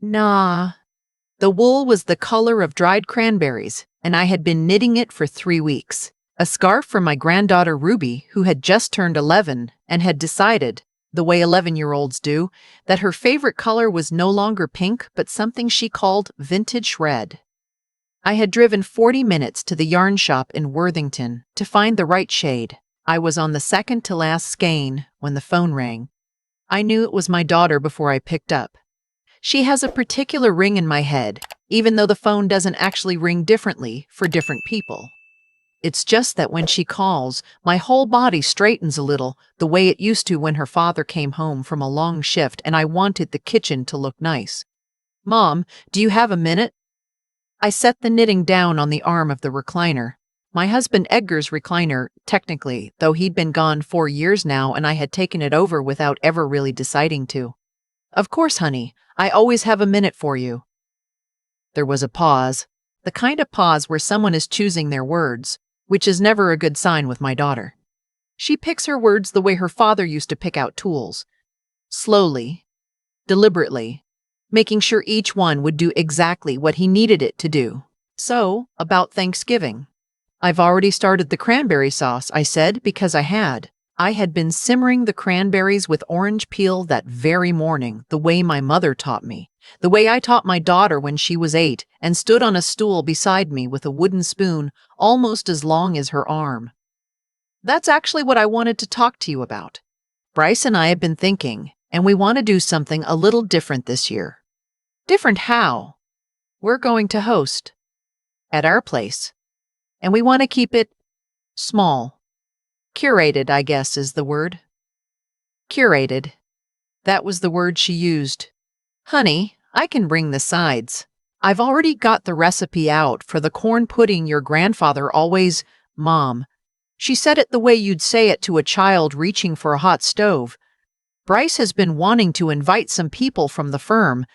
Nah. The wool was the color of dried cranberries, and I had been knitting it for 3 weeks. A scarf for my granddaughter Ruby, who had just turned 11 and had decided, the way 11-year-olds do, that her favorite color was no longer pink but something she called vintage red. I had driven 40 minutes to the yarn shop in Worthington to find the right shade. I was on the second to last skein when the phone rang. I knew it was my daughter before I picked up. She has a particular ring in my head, even though the phone doesn't actually ring differently for different people. It's just that when she calls, my whole body straightens a little, the way it used to when her father came home from a long shift and I wanted the kitchen to look nice. "Mom, do you have a minute?" I set the knitting down on the arm of the recliner. My husband Edgar's recliner, technically, though he'd been gone 4 years now and I had taken it over without ever really deciding to. "Of course, honey. I always have a minute for you." There was a pause, the kind of pause where someone is choosing their words, which is never a good sign with my daughter. She picks her words the way her father used to pick out tools. Slowly, deliberately, making sure each one would do exactly what he needed it to do. "So, about Thanksgiving." "I've already started the cranberry sauce," I said, because I had. I had been simmering the cranberries with orange peel that very morning, the way my mother taught me, the way I taught my daughter when she was 8 and stood on a stool beside me with a wooden spoon almost as long as her arm. "That's actually what I wanted to talk to you about. Bryce and I have been thinking, and we want to do something a little different this year." "Different how?" "We're going to host. At our place. And we want to keep it small. Curated, I guess, is the word." Curated. That was the word she used. "Honey, I can bring the sides. I've already got the recipe out for the corn pudding your grandfather always—" "Mom." She said it the way you'd say it to a child reaching for a hot stove. "Bryce has been wanting to invite some people from the firm.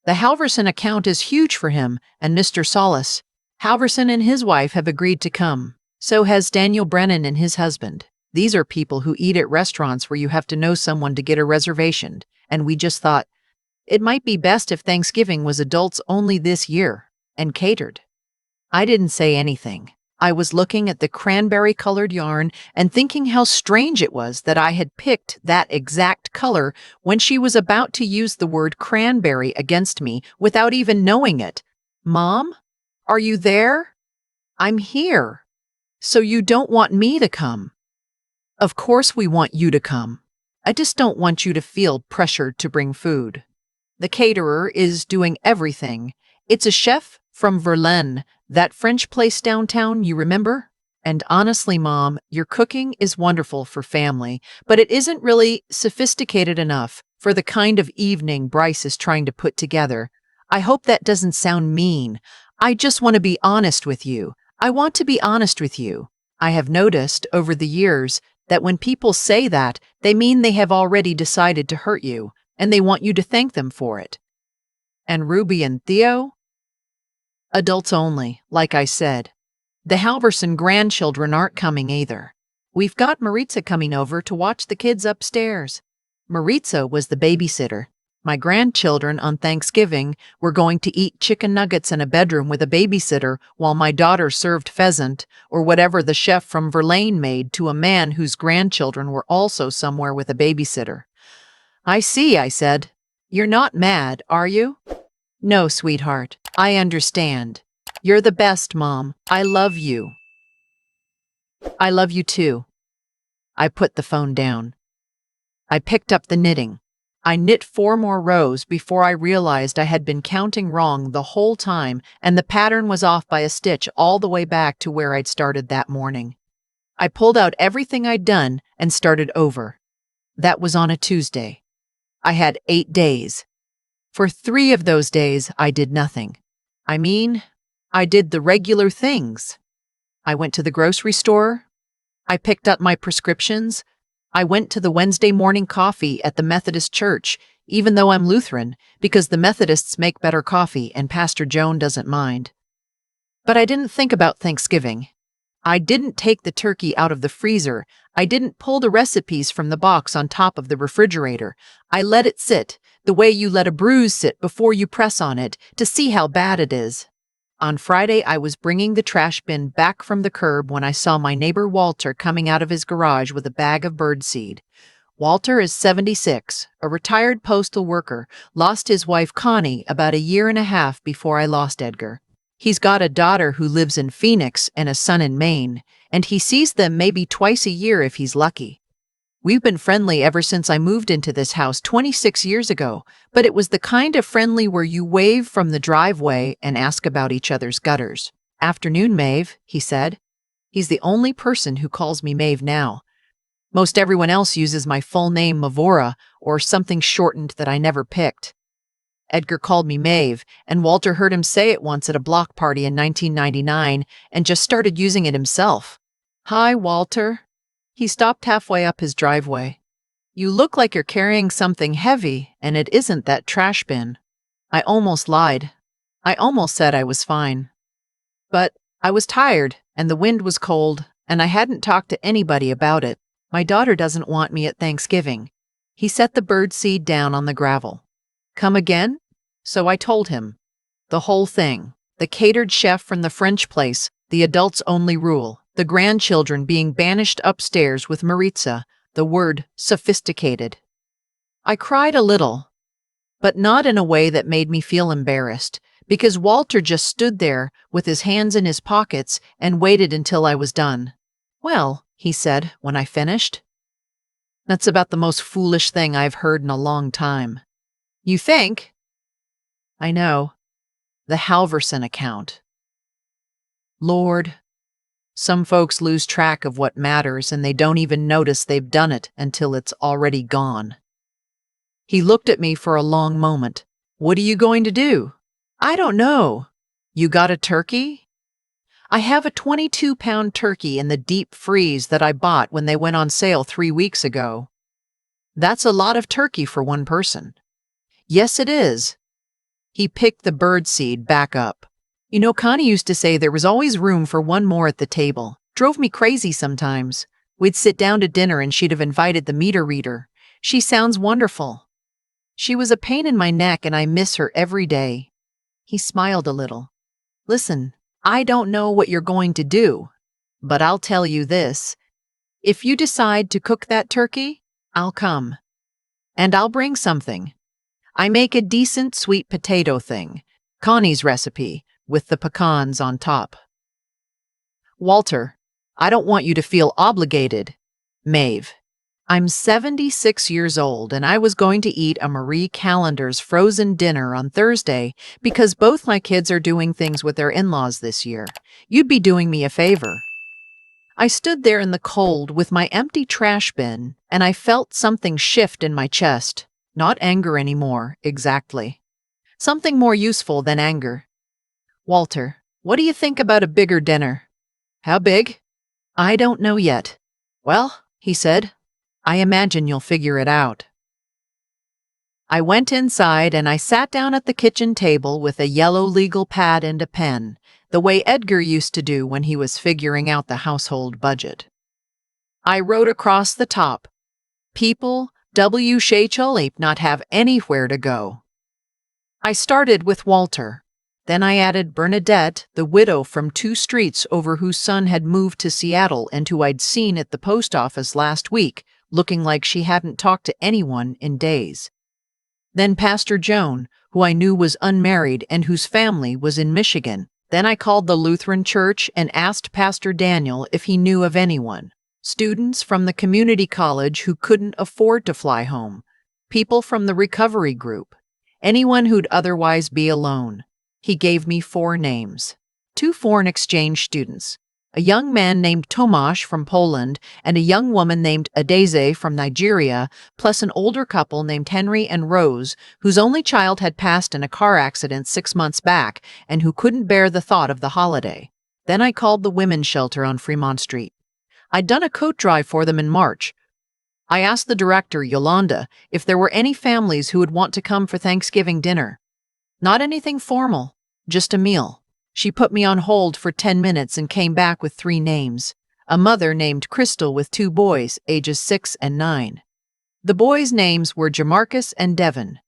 The Halverson account is huge for him, and Mr. Solis. Halverson and his wife have agreed to come. So has Daniel Brennan and his husband. These are people who eat at restaurants where you have to know someone to get a reservation, and we just thought it might be best if Thanksgiving was adults only this year, and catered." I didn't say anything. I was looking at the cranberry-colored yarn and thinking how strange it was that I had picked that exact color when she was about to use the word cranberry against me without even knowing it. "Mom? Are you there?" "I'm here." "So you don't want me to come?" "Of course we want you to come. I just don't want you to feel pressured to bring food. The caterer is doing everything. It's a chef from Verlaine, that French place downtown, you remember? And honestly, Mom, your cooking is wonderful for family, but it isn't really sophisticated enough for the kind of evening Bryce is trying to put together. I hope that doesn't sound mean. I just want to be honest with you. I want to be honest with you. I have noticed over the years that when people say that, they mean they have already decided to hurt you, and they want you to thank them for it." "And Ruby and Theo?" "Adults only, like I said. The Halverson grandchildren aren't coming either. We've got Marissa coming over to watch the kids upstairs." Marissa was the babysitter. My grandchildren on Thanksgiving were going to eat chicken nuggets in a bedroom with a babysitter while my daughter served pheasant, or whatever the chef from Verlaine made, to a man whose grandchildren were also somewhere with a babysitter. "I see," I said. "You're not mad, are you?" "No, sweetheart. I understand. You're the best, Mom. I love you." "I love you too." I put the phone down. I picked up the knitting. I knit 4 more rows before I realized I had been counting wrong the whole time and the pattern was off by a stitch all the way back to where I'd started that morning. I pulled out everything I'd done and started over. That was on a Tuesday. I had 8 days. For 3 of those days, I did nothing. I did the regular things. I went to the grocery store. I picked up my prescriptions. I went to the Wednesday morning coffee at the Methodist church, even though I'm Lutheran, because the Methodists make better coffee and Pastor Joan doesn't mind. But I didn't think about Thanksgiving. I didn't take the turkey out of the freezer. I didn't pull the recipes from the box on top of the refrigerator. I let it sit, the way you let a bruise sit before you press on it to see how bad it is. On Friday, I was bringing the trash bin back from the curb when I saw my neighbor Walter coming out of his garage with a bag of birdseed. Walter is 76, a retired postal worker, lost his wife Connie about a year and a half before I lost Edgar. He's got a daughter who lives in Phoenix and a son in Maine, and he sees them maybe twice a year if he's lucky. We've been friendly ever since I moved into this house 26 years ago, but it was the kind of friendly where you wave from the driveway and ask about each other's gutters. "Afternoon, Maeve," he said. He's the only person who calls me Maeve now. Most everyone else uses my full name, Mavora, or something shortened that I never picked. Edgar called me Maeve, and Walter heard him say it once at a block party in 1999 and just started using it himself. "Hi, Walter." He stopped halfway up his driveway. "You look like you're carrying something heavy, and it isn't that trash bin." I almost lied. I almost said I was fine. But I was tired, and the wind was cold, and I hadn't talked to anybody about it. "My daughter doesn't want me at Thanksgiving." He set the birdseed down on the gravel. "Come again?" So I told him. The whole thing. The catered chef from the French place, the adults-only rule, the grandchildren being banished upstairs with Marissa, the word sophisticated. I cried a little, but not in a way that made me feel embarrassed, because Walter just stood there with his hands in his pockets and waited until I was done. "Well," he said when I finished, "that's about the most foolish thing I've heard in a long time." "You think?" "I know. The Halverson account. Lord, some folks lose track of what matters and they don't even notice they've done it until it's already gone." He looked at me for a long moment. "What are you going to do?" "I don't know." "You got a turkey?" "I have a 22-pound turkey in the deep freeze that I bought when they went on sale 3 weeks ago." "That's a lot of turkey for one person." "Yes, it is." He picked the birdseed back up. "You know, Connie used to say there was always room for one more at the table. Drove me crazy sometimes. We'd sit down to dinner and she'd have invited the meter reader. She sounds wonderful. She was a pain in my neck and I miss her every day." He smiled a little. "Listen, I don't know what you're going to do, but I'll tell you this. If you decide to cook that turkey, I'll come. And I'll bring something. I make a decent sweet potato thing, Connie's recipe, with the pecans on top." "Walter, I don't want you to feel obligated." "Maeve, I'm 76 years old and I was going to eat a Marie Callender's frozen dinner on Thursday because both my kids are doing things with their in-laws this year. You'd be doing me a favor." I stood there in the cold with my empty trash bin and I felt something shift in my chest. Not anger anymore, exactly. Something more useful than anger. "Walter, what do you think about a bigger dinner?" "How big?" "I don't know yet." "Well," he said, "I imagine you'll figure it out." I went inside and I sat down at the kitchen table with a yellow legal pad and a pen, the way Edgar used to do when he was figuring out the household budget. I wrote across the top, "People shall not have anywhere to go." I started with Walter. Then I added Bernadette, the widow from 2 streets over whose son had moved to Seattle and who I'd seen at the post office last week, looking like she hadn't talked to anyone in days. Then Pastor Joan, who I knew was unmarried and whose family was in Michigan. Then I called the Lutheran church and asked Pastor Daniel if he knew of anyone. Students from the community college who couldn't afford to fly home. People from the recovery group. Anyone who'd otherwise be alone. He gave me 4 names. 2 foreign exchange students. A young man named Tomasz from Poland and a young woman named Adeze from Nigeria, plus an older couple named Henry and Rose, whose only child had passed in a car accident 6 months back and who couldn't bear the thought of the holiday. Then I called the women's shelter on Fremont Street. I'd done a coat drive for them in March. I asked the director, Yolanda, if there were any families who would want to come for Thanksgiving dinner. Not anything formal, just a meal. She put me on hold for 10 minutes and came back with 3 names. A mother named Crystal with 2 boys, ages 6 and 9. The boys' names were Jamarcus and Devon.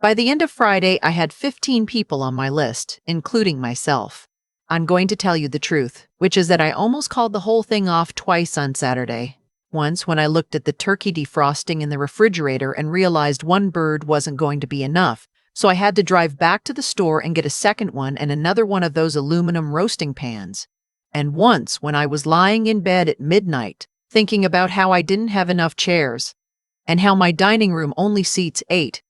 By the end of Friday, I had 15 people on my list, including myself. I'm going to tell you the truth, which is that I almost called the whole thing off twice on Saturday. Once when I looked at the turkey defrosting in the refrigerator and realized one bird wasn't going to be enough, so I had to drive back to the store and get a second one and another one of those aluminum roasting pans. And once when I was lying in bed at midnight, thinking about how I didn't have enough chairs, and how my dining room only seats 8,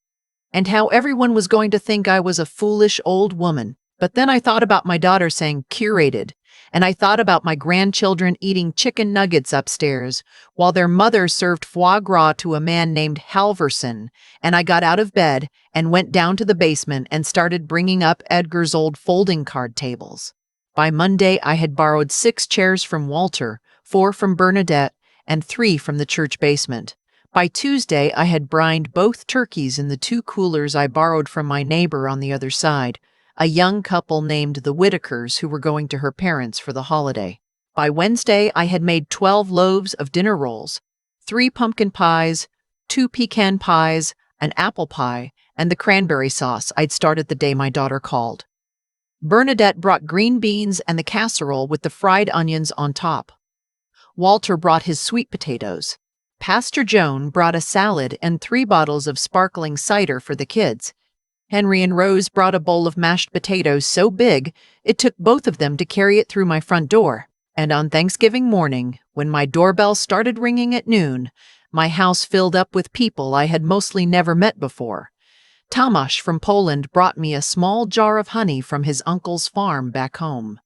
and how everyone was going to think I was a foolish old woman. But then I thought about my daughter saying curated, and I thought about my grandchildren eating chicken nuggets upstairs while their mother served foie gras to a man named Halverson, and I got out of bed and went down to the basement and started bringing up Edgar's old folding card tables. By Monday, I had borrowed 6 chairs from Walter, 4 from Bernadette, and 3 from the church basement. By Tuesday, I had brined both turkeys in the 2 coolers I borrowed from my neighbor on the other side, a young couple named the Whitakers who were going to her parents for the holiday. By Wednesday, I had made 12 loaves of dinner rolls, 3 pumpkin pies, 2 pecan pies, an apple pie, and the cranberry sauce I'd started the day my daughter called. Bernadette brought green beans and the casserole with the fried onions on top. Walter brought his sweet potatoes. Pastor Joan brought a salad and 3 bottles of sparkling cider for the kids. Henry and Rose brought a bowl of mashed potatoes so big it took both of them to carry it through my front door. And on Thanksgiving morning, when my doorbell started ringing at noon, my house filled up with people I had mostly never met before. Tomasz from Poland brought me a small jar of honey from his uncle's farm back home.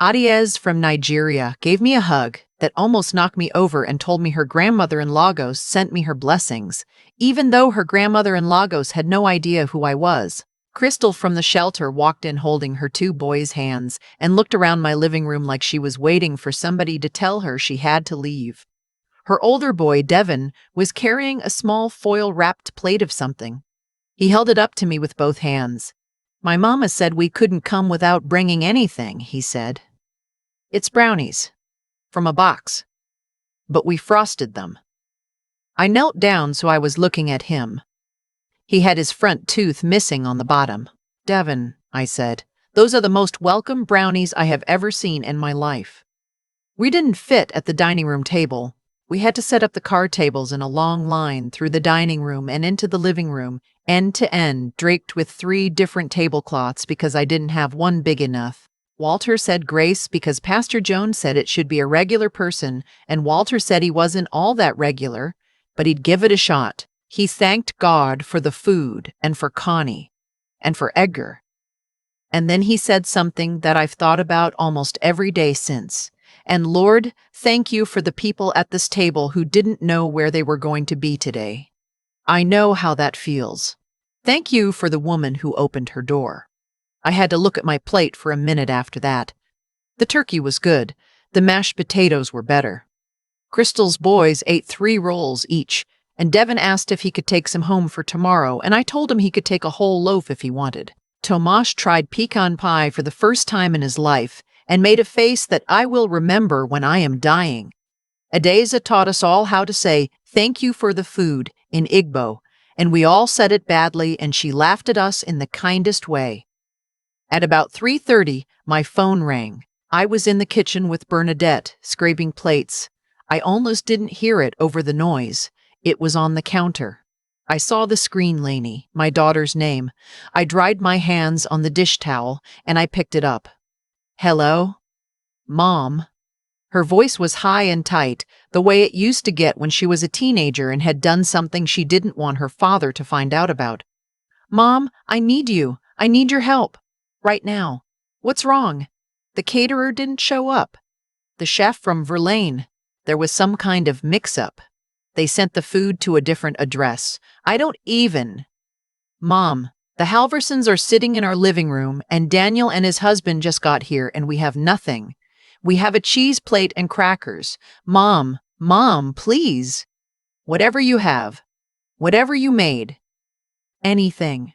Adiez from Nigeria gave me a hug that almost knocked me over and told me her grandmother in Lagos sent me her blessings, even though her grandmother in Lagos had no idea who I was. Crystal from the shelter walked in holding her 2 boys' hands and looked around my living room like she was waiting for somebody to tell her she had to leave. Her older boy, Devin, was carrying a small foil-wrapped plate of something. He held it up to me with both hands. "My mama said we couldn't come without bringing anything," he said. "It's brownies. From a box. But we frosted them." I knelt down so I was looking at him. He had his front tooth missing on the bottom. "Devin," I said, "those are the most welcome brownies I have ever seen in my life." We didn't fit at the dining room table. We had to set up the card tables in a long line through the dining room and into the living room, end to end, draped with 3 different tablecloths because I didn't have one big enough. Walter said grace because Pastor Jones said it should be a regular person, and Walter said he wasn't all that regular, but he'd give it a shot. He thanked God for the food and for Connie and for Edgar. And then he said something that I've thought about almost every day since. "And Lord, thank you for the people at this table who didn't know where they were going to be today. I know how that feels. Thank you for the woman who opened her door." I had to look at my plate for a minute after that. The turkey was good. The mashed potatoes were better. Crystal's boys ate 3 rolls each, and Devin asked if he could take some home for tomorrow, and I told him he could take a whole loaf if he wanted. Tomasz tried pecan pie for the first time in his life and made a face that I will remember when I am dying. Adeza taught us all how to say "thank you for the food" in Igbo, and we all said it badly, and she laughed at us in the kindest way. At about 3:30, my phone rang. I was in the kitchen with Bernadette, scraping plates. I almost didn't hear it over the noise. It was on the counter. I saw the screen, Lainey, my daughter's name. I dried my hands on the dish towel, and I picked it up. "Hello? Mom?" Her voice was high and tight, the way it used to get when she was a teenager and had done something she didn't want her father to find out about. "Mom, I need you. I need your help. Right now. What's wrong? The caterer didn't show up. The chef from Verlaine. There was some kind of mix-up. They sent the food to a different address. I don't even..." "Mom, the Halversons are sitting in our living room, and Daniel and his husband just got here, and we have nothing. We have a cheese plate and crackers. Mom, please. Whatever you have. Whatever you made. Anything."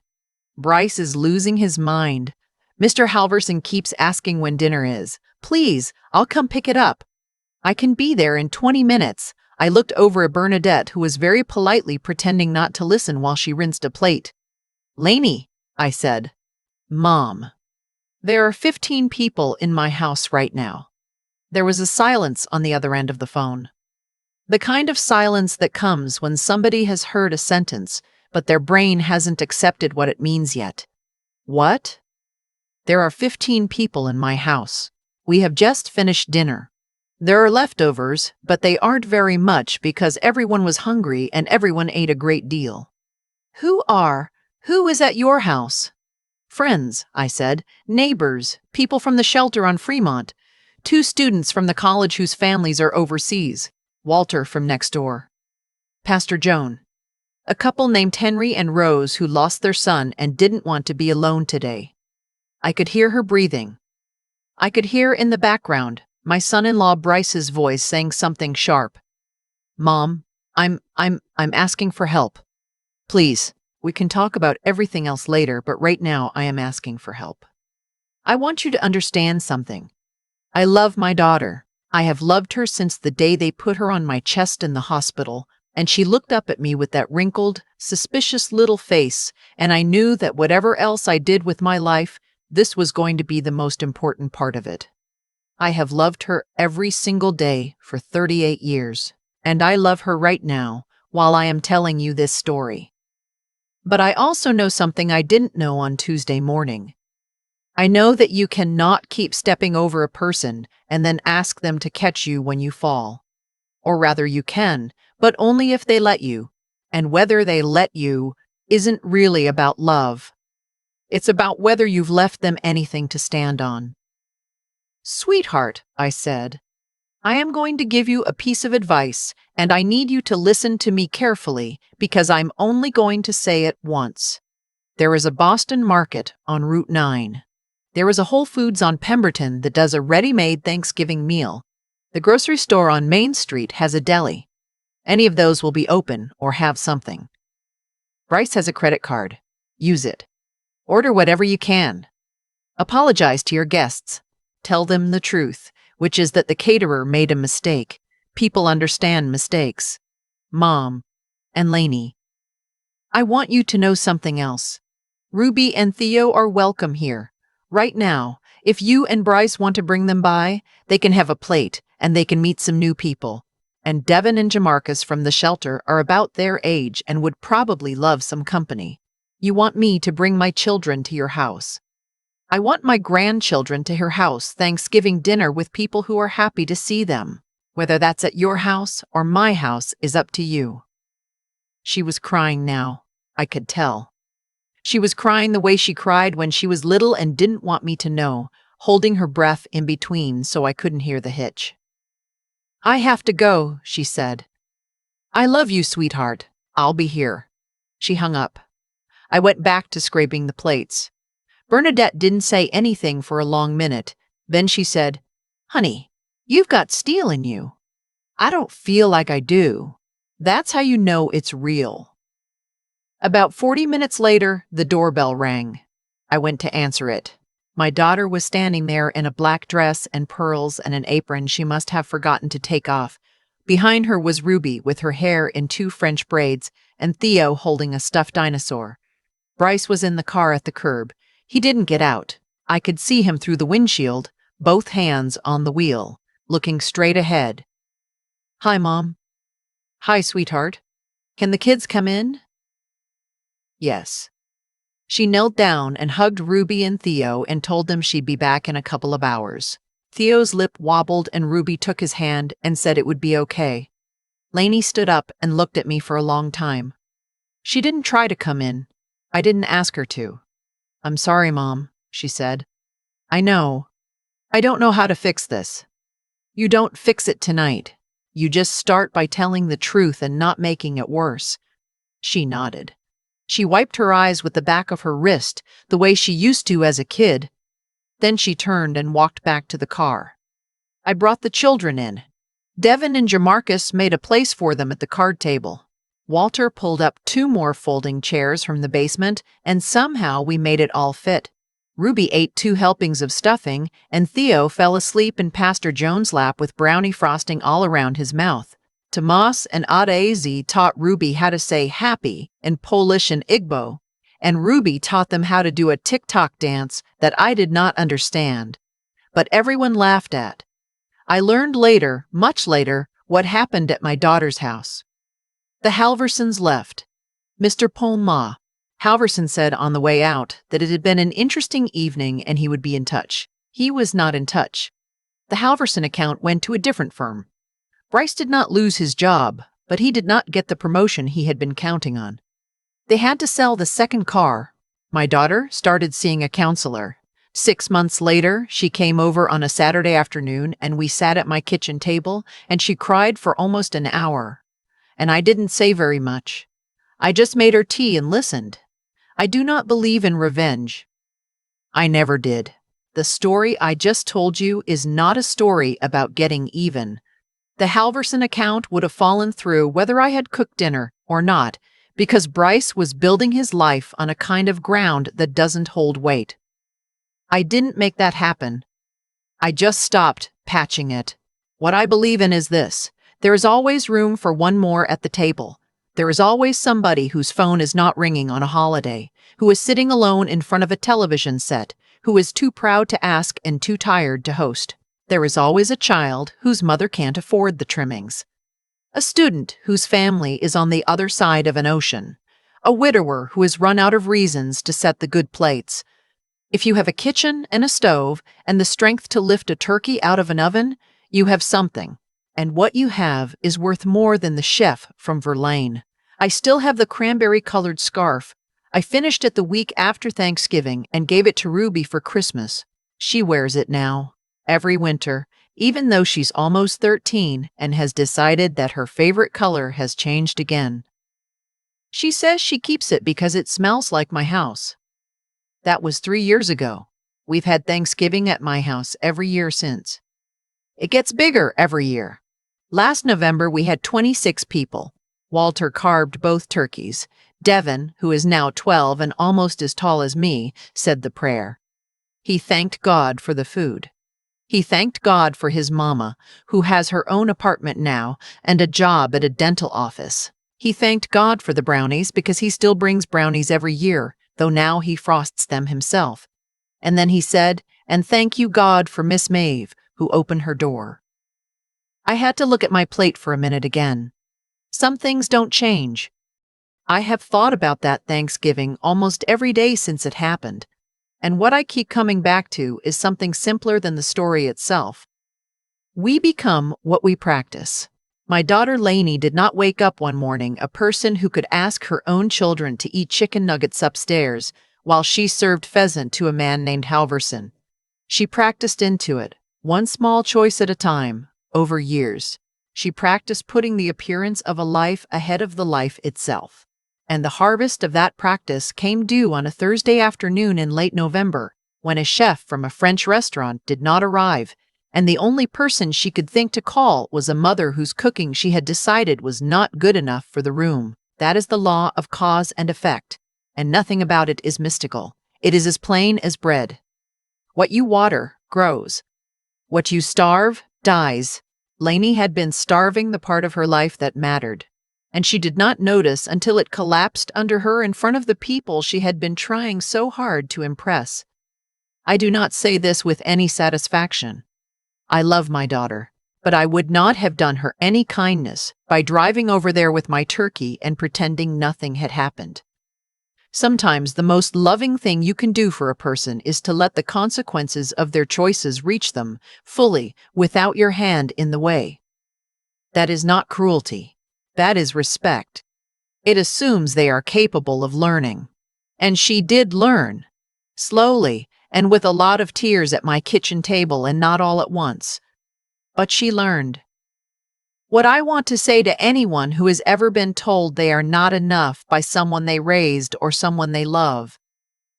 Bryce is losing his mind. Mr. Halverson keeps asking when dinner is. "Please, I'll come pick it up. I can be there in 20 minutes. I looked over at Bernadette, who was very politely pretending not to listen while she rinsed a plate. Lainey, I said. Mom. There are 15 people in my house right now. There was a silence on the other end of the phone. The kind of silence that comes when somebody has heard a sentence, but their brain hasn't accepted what it means yet. What? There are 15 people in my house. We have just finished dinner. There are leftovers, but they aren't very much because everyone was hungry and everyone ate a great deal. Who is at your house? Friends, I said. Neighbors, people from the shelter on Fremont. 2 students from the college whose families are overseas. Walter from next door. Pastor Joan. A couple named Henry and Rose who lost their son and didn't want to be alone today. I could hear her breathing. I could hear in the background my son-in-law Bryce's voice saying something sharp. Mom, I'm asking for help. Please, we can talk about everything else later, but right now I am asking for help. I want you to understand something. I love my daughter. I have loved her since the day they put her on my chest in the hospital, and she looked up at me with that wrinkled, suspicious little face, and I knew that whatever else I did with my life, this was going to be the most important part of it. I have loved her every single day for 38 years, and I love her right now while I am telling you this story. But I also know something I didn't know on Tuesday morning. I know that you cannot keep stepping over a person and then ask them to catch you when you fall. Or rather, you can, but only if they let you. And whether they let you isn't really about love. It's about whether you've left them anything to stand on. Sweetheart, I said, I am going to give you a piece of advice, and I need you to listen to me carefully because I'm only going to say it once. There is a Boston market on Route 9. There is a Whole Foods on Pemberton that does a ready-made Thanksgiving meal. The grocery store on Main Street has a deli. Any of those will be open or have something. Bryce has a credit card. Use it. Order whatever you can. Apologize to your guests. Tell them the truth, which is that the caterer made a mistake. People understand mistakes. Mom and Lainey. I want you to know something else. Ruby and Theo are welcome here. Right now, if you and Bryce want to bring them by, they can have a plate and they can meet some new people. And Devin and Jamarcus from the shelter are about their age and would probably love some company. You want me to bring my children to your house. I want my grandchildren to your house Thanksgiving dinner with people who are happy to see them. Whether that's at your house or my house is up to you. She was crying now. I could tell. She was crying the way she cried when she was little and didn't want me to know, holding her breath in between so I couldn't hear the hitch. I have to go, she said. I love you, sweetheart. I'll be here. She hung up. I went back to scraping the plates. Bernadette didn't say anything for a long minute. Then she said, Honey, you've got steel in you. I don't feel like I do. That's how you know it's real. About 40 minutes later, the doorbell rang. I went to answer it. My daughter was standing there in a black dress and pearls and an apron she must have forgotten to take off. Behind her was Ruby with her hair in 2 French braids and Theo holding a stuffed dinosaur. Bryce was in the car at the curb. He didn't get out. I could see him through the windshield, both hands on the wheel, looking straight ahead. Hi, Mom. Hi, sweetheart. Can the kids come in? Yes. She knelt down and hugged Ruby and Theo and told them she'd be back in a couple of hours. Theo's lip wobbled and Ruby took his hand and said it would be okay. Lainey stood up and looked at me for a long time. She didn't try to come in. I didn't ask her to. I'm sorry, Mom, she said. I know. I don't know how to fix this. You don't fix it tonight. You just start by telling the truth and not making it worse. She nodded. She wiped her eyes with the back of her wrist, the way she used to as a kid. Then she turned and walked back to the car. I brought the children in. Devin and Jamarcus made a place for them at the card table. Walter pulled up 2 more folding chairs from the basement, and somehow we made it all fit. Ruby ate 2 helpings of stuffing, and Theo fell asleep in Pastor Joan's lap with brownie frosting all around his mouth. Tomas and Adaeze taught Ruby how to say happy in Polish and Igbo, and Ruby taught them how to do a TikTok dance that I did not understand, but everyone laughed at. I learned later, much later, what happened at my daughter's house. The Halversons left. Mr. Polma. Halverson said on the way out that it had been an interesting evening and he would be in touch. He was not in touch. The Halverson account went to a different firm. Bryce did not lose his job, but he did not get the promotion he had been counting on. They had to sell the second car. My daughter started seeing a counselor. 6 months later, she came over on a Saturday afternoon and we sat at my kitchen table and she cried for almost an hour. And I didn't say very much. I just made her tea and listened. I do not believe in revenge. I never did. The story I just told you is not a story about getting even. The Halverson account would have fallen through whether I had cooked dinner or not, because Bryce was building his life on a kind of ground that doesn't hold weight. I didn't make that happen. I just stopped patching it. What I believe in is this. There is always room for one more at the table. There is always somebody whose phone is not ringing on a holiday, who is sitting alone in front of a television set, who is too proud to ask and too tired to host. There is always a child whose mother can't afford the trimmings. A student whose family is on the other side of an ocean. A widower who has run out of reasons to set the good plates. If you have a kitchen and a stove and the strength to lift a turkey out of an oven, you have something. And what you have is worth more than the chef from Verlaine. I still have the cranberry-colored scarf. I finished it the week after Thanksgiving and gave it to Ruby for Christmas. She wears it now, every winter, even though she's almost 13 and has decided that her favorite color has changed again. She says she keeps it because it smells like my house. That was 3 years ago. We've had Thanksgiving at my house every year since. It gets bigger every year. Last November we had 26 people. Walter carved both turkeys. Devin, who is now 12 and almost as tall as me, said the prayer. He thanked God for the food. He thanked God for his mama, who has her own apartment now and a job at a dental office. He thanked God for the brownies because he still brings brownies every year, though now he frosts them himself. And then he said, and thank you God for Miss Maeve, who opened her door. I had to look at my plate for a minute again. Some things don't change. I have thought about that Thanksgiving almost every day since it happened. And what I keep coming back to is something simpler than the story itself. We become what we practice. My daughter Lainey did not wake up one morning a person who could ask her own children to eat chicken nuggets upstairs while she served pheasant to a man named Halverson. She practiced into it, one small choice at a time, over years. She practiced putting the appearance of a life ahead of the life itself. And the harvest of that practice came due on a Thursday afternoon in late November, when a chef from a French restaurant did not arrive, and the only person she could think to call was a mother whose cooking she had decided was not good enough for the room. That is the law of cause and effect, and nothing about it is mystical. It is as plain as bread. What you water grows. What you starve dies. Lainey had been starving the part of her life that mattered, and she did not notice until it collapsed under her in front of the people she had been trying so hard to impress. I do not say this with any satisfaction. I love my daughter, but I would not have done her any kindness by driving over there with my turkey and pretending nothing had happened. Sometimes the most loving thing you can do for a person is to let the consequences of their choices reach them fully without your hand in the way. That is not cruelty. That is respect. It assumes they are capable of learning. And she did learn. Slowly, and with a lot of tears at my kitchen table and not all at once. But she learned. What I want to say to anyone who has ever been told they are not enough by someone they raised or someone they love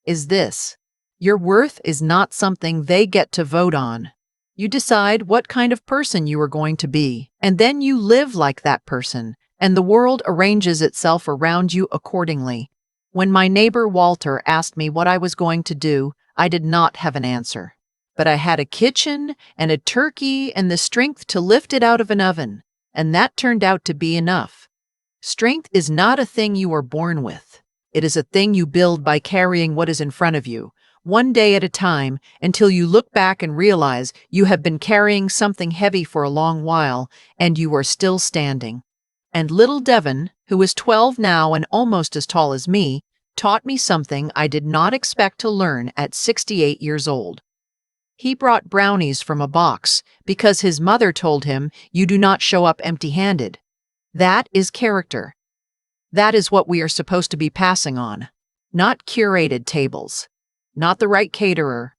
is this. Your worth is not something they get to vote on. You decide what kind of person you are going to be, and then you live like that person, and the world arranges itself around you accordingly. When my neighbor Walter asked me what I was going to do, I did not have an answer. But I had a kitchen and a turkey and the strength to lift it out of an oven, and that turned out to be enough. Strength is not a thing you are born with. It is a thing you build by carrying what is in front of you, one day at a time, until you look back and realize you have been carrying something heavy for a long while, and you are still standing. And little Devon, who is 12 now and almost as tall as me, taught me something I did not expect to learn at 68 years old. He brought brownies from a box because his mother told him, "You do not show up empty-handed." That is character. That is what we are supposed to be passing on. Not curated tables. Not the right caterer.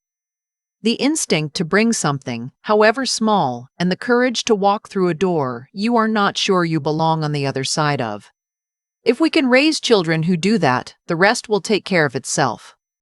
The instinct to bring something, however small, and the courage to walk through a door you are not sure you belong on the other side of. If we can raise children who do that, the rest will take care of itself.